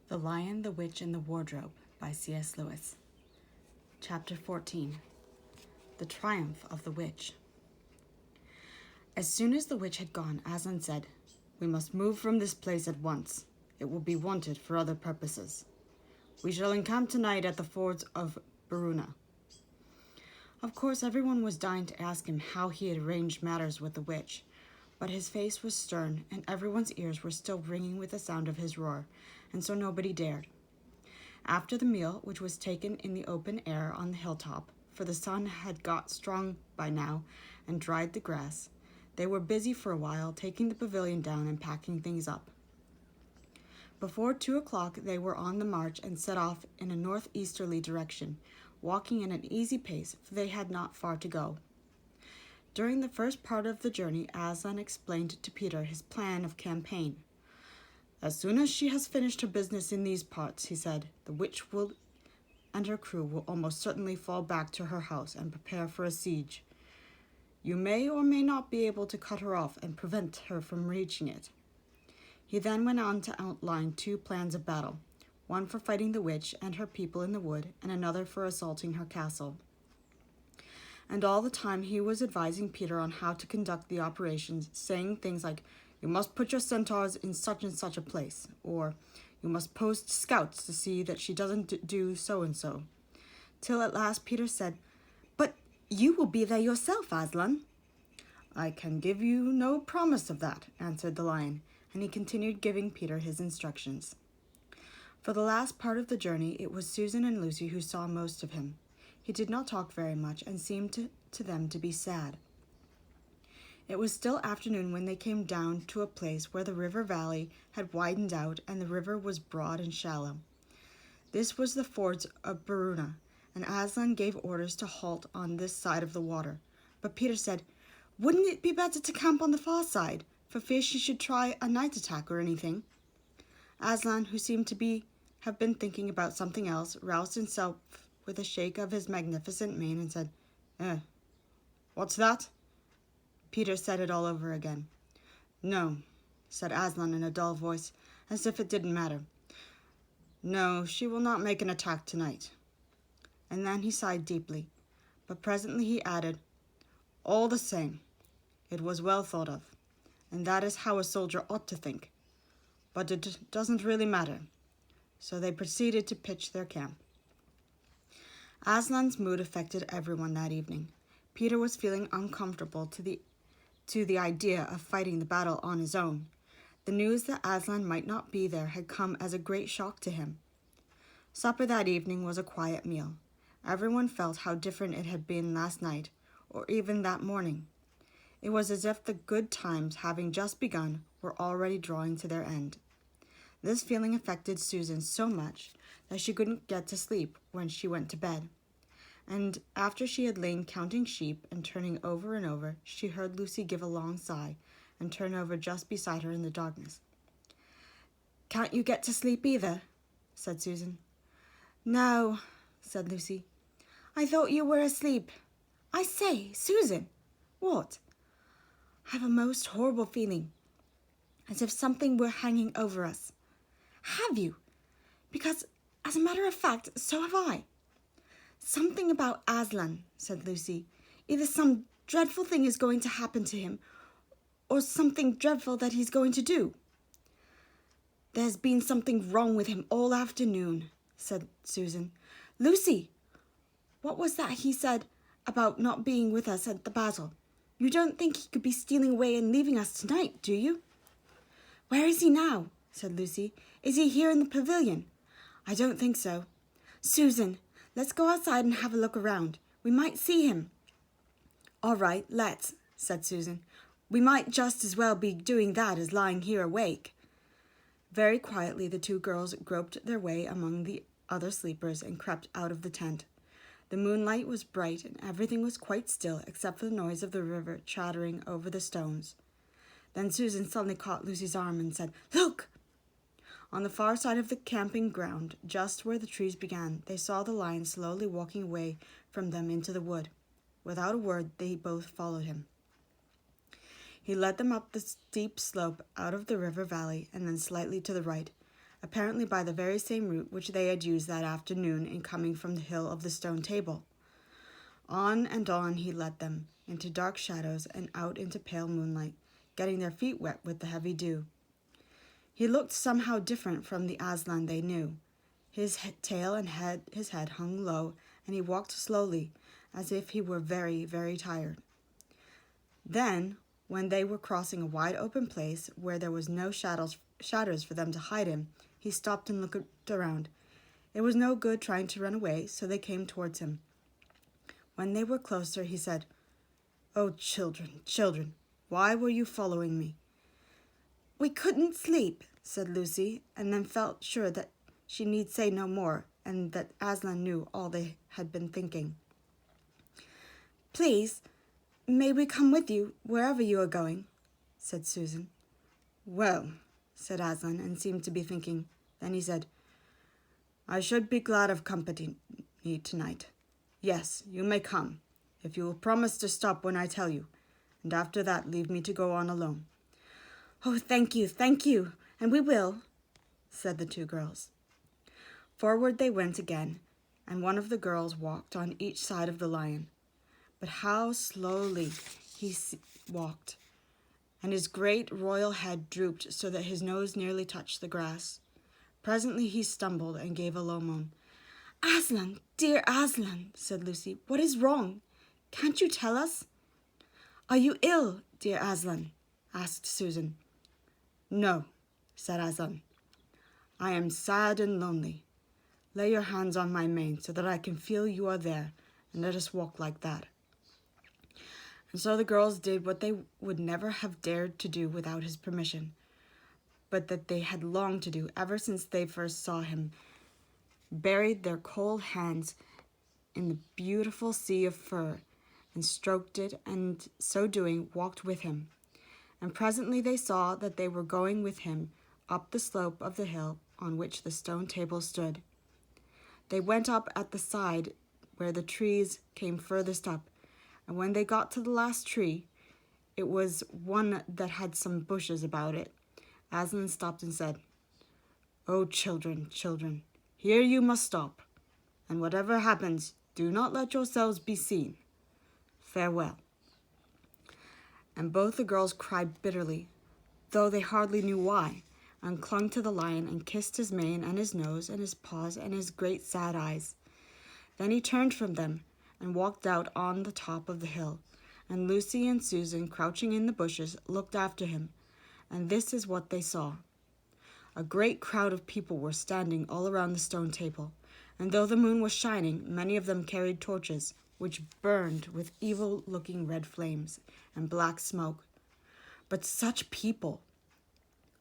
The Lion, the Witch, and the Wardrobe by C.S. Lewis. Chapter 14. The Triumph of the Witch. As soon as the witch had gone, Aslan said, "We must move from this place at once. It will be wanted for other purposes. We shall encamp tonight at the fords of Baruna." Of course, everyone was dying to ask him how he had arranged matters with the witch, but his face was stern, and everyone's ears were still ringing with the sound of his roar, and so nobody dared. After the meal, which was taken in the open air on the hilltop, for the sun had got strong by now and dried the grass, they were busy for a while, taking the pavilion down and packing things up. Before 2 o'clock they were on the march and set off in a northeasterly direction, walking at an easy pace, for they had not far to go. During the first part of the journey, Aslan explained to Peter his plan of campaign. "As soon as she has finished her business in these parts," he said, "the witch and her crew will almost certainly fall back to her house and prepare for a siege. You may or may not be able to cut her off and prevent her from reaching it." He then went on to outline 2 plans of battle, one for fighting the witch and her people in the wood, and another for assaulting her castle. And all the time he was advising Peter on how to conduct the operations, saying things like, "You must put your centaurs in such and such a place," or "You must post scouts to see that she doesn't do so and so," till at last Peter said, "But you will be there yourself, Aslan." "I can give you no promise of that," answered the lion, and he continued giving Peter his instructions. For the last part of the journey, it was Susan and Lucy who saw most of him. He did not talk very much and seemed to them to be sad. It was still afternoon when they came down to a place where the river valley had widened out and the river was broad and shallow. This was the fords of Baruna, and Aslan gave orders to halt on this side of the water. But Peter said, "Wouldn't it be better to camp on the far side, for fear she should try a night attack or anything?" Aslan, who seemed to have been thinking about something else, roused himself with a shake of his magnificent mane and said, What's that?" Peter said it all over again. "No," said Aslan in a dull voice, as if it didn't matter. "No, she will not make an attack tonight." And then he sighed deeply, but presently he added, "All the same, it was well thought of, and that is how a soldier ought to think. But it doesn't really matter." So they proceeded to pitch their camp. Aslan's mood affected everyone that evening. Peter was feeling uncomfortable to the idea of fighting the battle on his own. The news that Aslan might not be there had come as a great shock to him. Supper that evening was a quiet meal. Everyone felt how different it had been last night, or even that morning. It was as if the good times, having just begun, were already drawing to their end. This feeling affected Susan so much that she couldn't get to sleep when she went to bed. And after she had lain counting sheep and turning over and over, she heard Lucy give a long sigh and turn over just beside her in the darkness. "Can't you get to sleep either?" said Susan. "No," said Lucy. "I thought you were asleep. I say, Susan." "What?" "I have a most horrible feeling, as if something were hanging over us." "Have you? Because, as a matter of fact, so have I." "Something about Aslan," said Lucy. "Either some dreadful thing is going to happen to him, or something dreadful that he's going to do." "There's been something wrong with him all afternoon," said Susan. "Lucy, what was that he said about not being with us at the battle? You don't think he could be stealing away and leaving us tonight, do you?" "Where is he now?" said Lucy. "Is he here in the pavilion?" "I don't think so." "Susan, let's go outside and have a look around. We might see him." "All right, let's," said Susan. "We might just as well be doing that as lying here awake." Very quietly the 2 girls groped their way among the other sleepers and crept out of the tent. The moonlight was bright and everything was quite still except for the noise of the river chattering over the stones. Then Susan suddenly caught Lucy's arm and said, "Look!" On the far side of the camping ground, just where the trees began, they saw the lion slowly walking away from them into the wood. Without a word, they both followed him. He led them up the steep slope out of the river valley and then slightly to the right. apparently by the very same route which they had used that afternoon in coming from the hill of the stone table. On and on he led them, into dark shadows and out into pale moonlight, getting their feet wet with the heavy dew. He looked somehow different from the Aslan they knew. His tail and his head hung low, and he walked slowly, as if he were very, very tired. Then, when they were crossing a wide open place where there was no shadows for them to hide in, he stopped and looked around. It was no good trying to run away, so they came towards him. When they were closer, he said, "Oh, children, children, why were you following me?" "We couldn't sleep," said Lucy, and then felt sure that she need say no more, and that Aslan knew all they had been thinking. "Please, may we come with you wherever you are going?" said Susan. "Well," said Aslan, and seemed to be thinking. Then he said, "I should be glad of company tonight. Yes, you may come, if you will promise to stop when I tell you, and after that leave me to go on alone." "Oh, thank you, and we will," said the two girls. Forward they went again, and one of the girls walked on each side of the lion. But how slowly he walked, and his great royal head drooped so that his nose nearly touched the grass. Presently he stumbled and gave a low moan. "Aslan, dear Aslan," said Lucy, "what is wrong? Can't you tell us?" "Are you ill, dear Aslan?" asked Susan. "No," said Aslan. "I am sad and lonely. Lay your hands on my mane so that I can feel you are there, and let us walk like that." And so the girls did what they would never have dared to do without his permission, but that they had longed to do ever since they first saw him, buried their cold hands in the beautiful sea of fur, and stroked it, and so doing walked with him. And presently they saw that they were going with him up the slope of the hill on which the stone table stood. They went up at the side where the trees came furthest up, and when they got to the last tree, it was one that had some bushes about it. Aslan stopped and said, "Oh, children, children, here you must stop, and whatever happens, do not let yourselves be seen. Farewell." And both the girls cried bitterly, though they hardly knew why, and clung to the lion and kissed his mane and his nose and his paws and his great sad eyes. Then he turned from them and walked out on the top of the hill, and Lucy and Susan, crouching in the bushes, looked after him, and this is what they saw. A great crowd of people were standing all around the stone table, and though the moon was shining, many of them carried torches, which burned with evil-looking red flames and black smoke. But such people!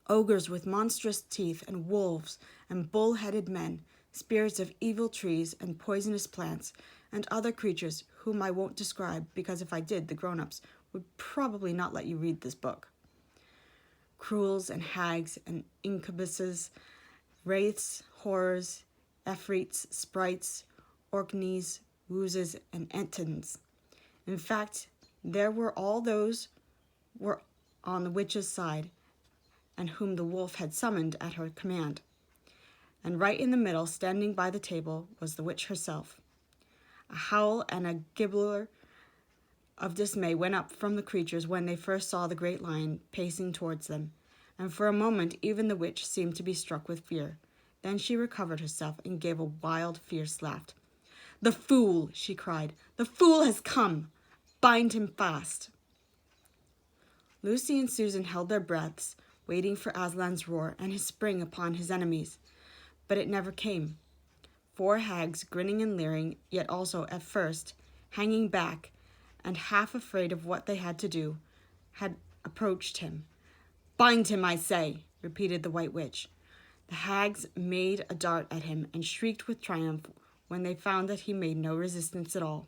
Ogres with monstrous teeth, and wolves, and bull-headed men, spirits of evil trees and poisonous plants, and other creatures whom I won't describe, because if I did, the grown-ups would probably not let you read this book. Cruels and hags and incubuses, wraiths, horrors, efreets, sprites, orkneys, woozes, and entons. In fact, there were all those were on the witch's side, and whom the wolf had summoned at her command. And right in the middle, standing by the table, was the witch herself. A howl and a gibber of dismay went up from the creatures when they first saw the great lion pacing towards them, and for a moment even the witch seemed to be struck with fear. Then she recovered herself and gave a wild, fierce laugh. "The fool!" she cried. "The fool has come! Bind him fast!" Lucy and Susan held their breaths, waiting for Aslan's roar and his spring upon his enemies. But it never came. 4 hags, grinning and leering, yet also, at first, hanging back, and half afraid of what they had to do, had approached him. "Bind him, I say," repeated the White Witch. The hags made a dart at him and shrieked with triumph when they found that he made no resistance at all.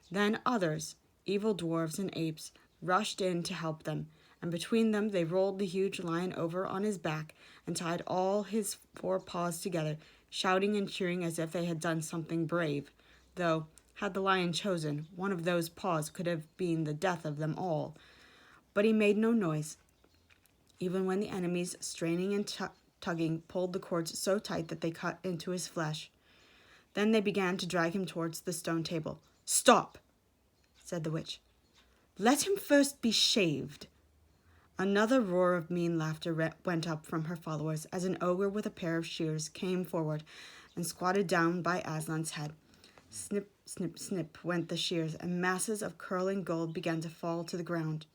Then others, evil dwarves and apes, rushed in to help them, and between them they rolled the huge lion over on his back and tied all his 4 paws together, shouting and cheering as if they had done something brave, though, had the lion chosen, one of those paws could have been the death of them all. But he made no noise, even when the enemies, straining and tugging, pulled the cords so tight that they cut into his flesh. Then they began to drag him towards the stone table. "Stop," said the witch. "Let him first be shaved." Another roar of mean laughter went up from her followers as an ogre with a pair of shears came forward and squatted down by Aslan's head. Snip, snip, snip went the shears, and masses of curling gold began to fall to the ground.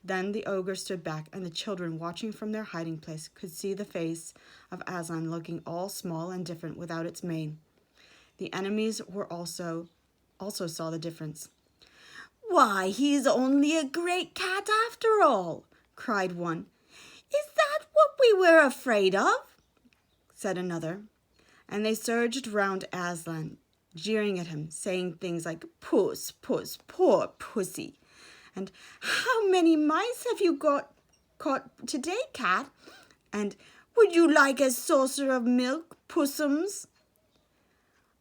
Then the ogre stood back, and the children, watching from their hiding place, could see the face of Aslan looking all small and different without its mane. The enemies were also saw the difference. "Why, he's only a great cat after all," cried one. "Is that what we were afraid of?" said another. And they surged round Aslan, jeering at him, saying things like, "Puss, puss, poor pussy," and "How many mice have you caught today, cat?" and "Would you like a saucer of milk, pussums?"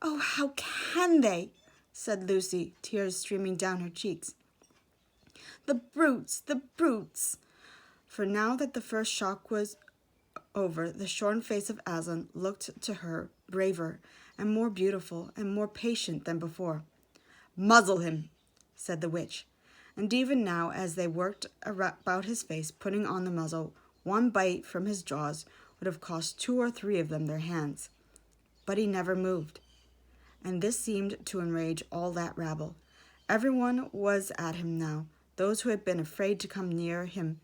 "Oh, how can they?" said Lucy, tears streaming down her cheeks. The brutes, the brutes!" For now that the first shock was over, the shorn face of Aslan looked to her braver and more beautiful and more patient than before. "Muzzle him," said the witch. And even now, as they worked about his face, putting on the muzzle, one bite from his jaws would have cost 2 or 3 of them their hands. But he never moved, and this seemed to enrage all that rabble. Everyone was at him now. Those who had been afraid to come near him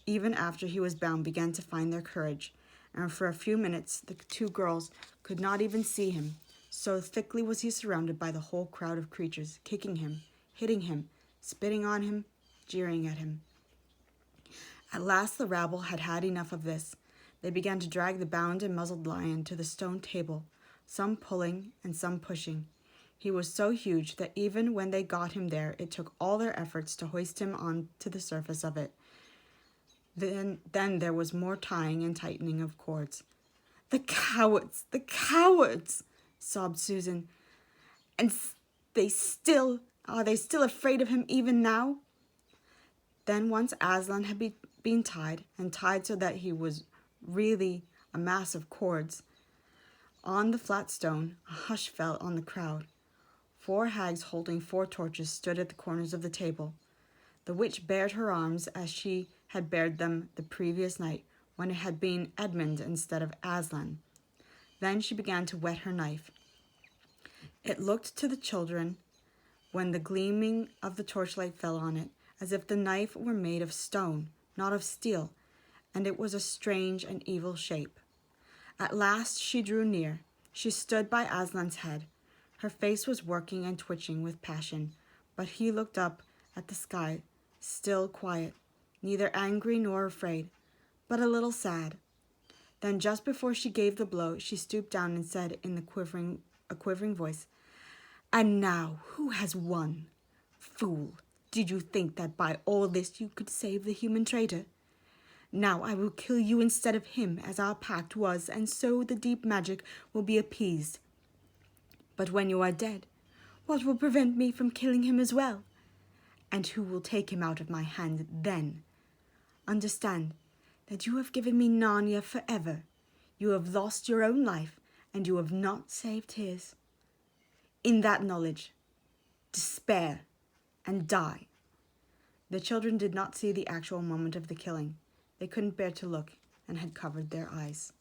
even after he was bound began to find their courage, and for a few minutes the 2 girls could not even see him, so thickly was he surrounded by the whole crowd of creatures, kicking him, hitting him, spitting on him, jeering at him. At last the rabble had had enough of this. They began to drag the bound and muzzled lion to the stone table, some pulling and some pushing. He was so huge that even when they got him there, it took all their efforts to hoist him on to the surface of it. Then there was more tying and tightening of cords. The cowards, sobbed Susan. "And are they still afraid of him even now?" Then once Aslan had been tied, and tied so that he was really a mass of cords, on the flat stone, a hush fell on the crowd. 4 hags holding 4 torches stood at the corners of the table. The witch bared her arms as she had bared them the previous night, when it had been Edmund instead of Aslan. Then she began to whet her knife. It looked to the children, when the gleaming of the torchlight fell on it, as if the knife were made of stone, not of steel, and it was a strange and evil shape. At last she drew near. She stood by Aslan's head. Her face was working and twitching with passion, but he looked up at the sky, still quiet, neither angry nor afraid, but a little sad. Then just before she gave the blow, she stooped down and said in a quivering voice, "And now, who has won? Fool, did you think that by all this you could save the human traitor? Now I will kill you instead of him, as our pact was, and so the deep magic will be appeased. But when you are dead, what will prevent me from killing him as well? And who will take him out of my hand then? Understand that you have given me Narnia forever. You have lost your own life, and you have not saved his. In that knowledge, despair and die." The children did not see the actual moment of the killing. They couldn't bear to look and had covered their eyes.